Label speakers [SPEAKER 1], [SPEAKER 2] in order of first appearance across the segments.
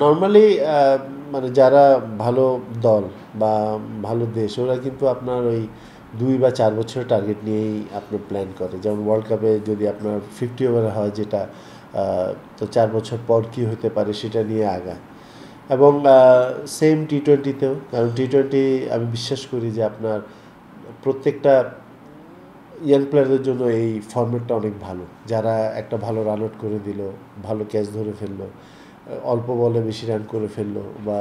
[SPEAKER 1] Normally মানে যারা ভালো দল বা ভালো দেশ ওরা কিন্তু আপনার ওই ২ বা ৪ বছরের টার্গেট নিয়েই আপনার প্ল্যান করে। যেমন ওয়ার্ল্ড কাপে যদি আপনার 50 ওভারে হয় যেটা আ তো ৪ বছর পর কী হতে পারে সেটা নিয়ে আগায়। এবং সেম টি-টোয়েন্টিতেও, কারণ টি-টোয়েন্টি আমি বিশ্বাস করি যে আপনার প্রত্যেকটা ইয়াং প্লেয়ারদের জন্য এই ফরম্যাটটা অনেক ভালো। যারা একটা ভালো রান আউট করে দিল, ভালো ক্যাচ ধরে ফেললো, অল্প বলে বেশি রান করে ফেললো বা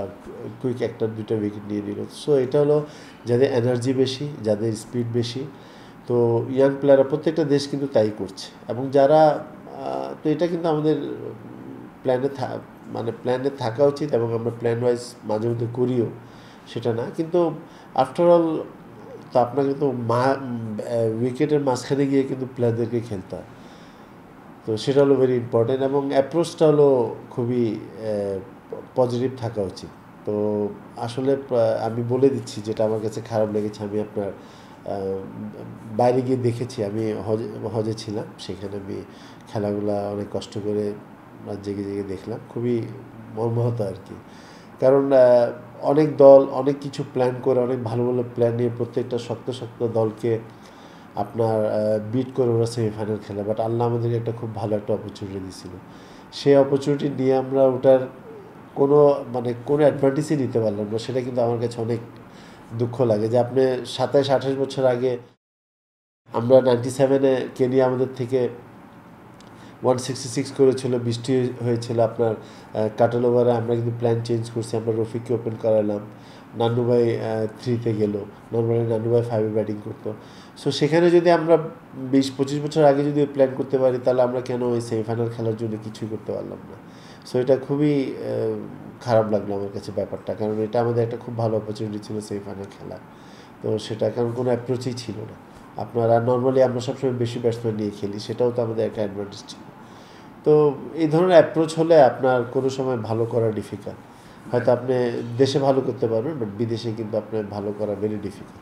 [SPEAKER 1] কুইক একটা দুইটা উইকেট নিয়ে নিল। সো এটা হলো যাদের এনার্জি বেশি, যাদের স্পিড বেশি। তো ইয়াং প্লেয়াররা প্রত্যেকটা দেশ কিন্তু তাই করছে। এবং যারা তো এটা কিন্তু আমাদের প্ল্যানে মানে প্ল্যানে থাকা উচিত এবং আমরা প্ল্যান ওয়াইজ মাঝে মধ্যে করিও, সেটা না। কিন্তু আফটারঅল তো আপনাকে তো উইকেটের মাঝখানে গিয়ে কিন্তু প্লেয়ারদেরকে খেলতে হয়। তো সেটা হলো ভেরি ইম্পর্টেন্ট এবং অ্যাপ্রোচটা হলো খুবই পজিটিভ থাকা উচিত। তো আসলে আমি বলে দিচ্ছি যেটা আমার কাছে খারাপ লেগেছে। আমি আপনার বাইরে গিয়ে দেখেছি, আমি হজে ছিলাম, সেখানে আমি খেলাগুলা অনেক কষ্ট করে রাত জেগে জেগে দেখলাম, খুবই মর্মাহত আর কি। কারণ অনেক দল অনেক কিছু প্ল্যান করে, অনেক ভালো ভালো প্ল্যান নিয়ে প্রত্যেকটা শক্ত শক্ত দলকে আপনার বিট করে ওরা সেমিফাইনাল খেলে। বাট আল্লাহ আমাদেরকে একটা খুব ভালো একটা অপরচুনিটি দিয়েছিল। সেই অপরচুনিটি নিয়ে আমরা ওটার কোনো মানে কোনো অ্যাডভান্টেজই নিতে পারলাম না। সেটা কিন্তু আমার কাছে অনেক দুঃখ লাগে যে আপনি ২৭-২৮ বছর আগে আমরা 97-এ কেনিয়া আমাদের থেকে 166 করেছিল, বৃষ্টি হয়েছিল আপনার কাটাল ওভারে। আমরা কিন্তু প্ল্যান চেঞ্জ করছি, আমরা রফিককে ওপেন করালাম, নান্নু ভাই 3-তে গেল, নর্মালি নান্নু ভাই 5-এ ব্যাটিং করতো। সো সেখানে যদি আমরা ২০-২৫ বছর আগে যদি প্ল্যান করতে পারি তাহলে আমরা কেন ওই সেমিফাইনাল খেলার জন্য কিছুই করতে পারলাম না। সো এটা খুবই খারাপ লাগলো আমার কাছে ব্যাপারটা, কারণ এটা আমাদের একটা খুব ভালো অপরচুনিটি ছিল সেমিফাইনাল খেলা। তো সেটা কারণ কোনো অ্যাপ্রোচই ছিল না আপনার। আর নর্মালি আমরা সবসময় বেশি ব্যাটসম্যান নিয়ে খেলি, সেটাও তো আমাদের একটা অ্যাডভান্টেজ ছিল। তো এই ধরনের অ্যাপ্রোচ হলে আপনার কোনো সময় ভালো করা ডিফিকাল্ট। হয়তো আপনি দেশে ভালো করতে পারবেন, বাট বিদেশে কিন্তু আপনার ভালো করা ভেরি ডিফিকাল্ট।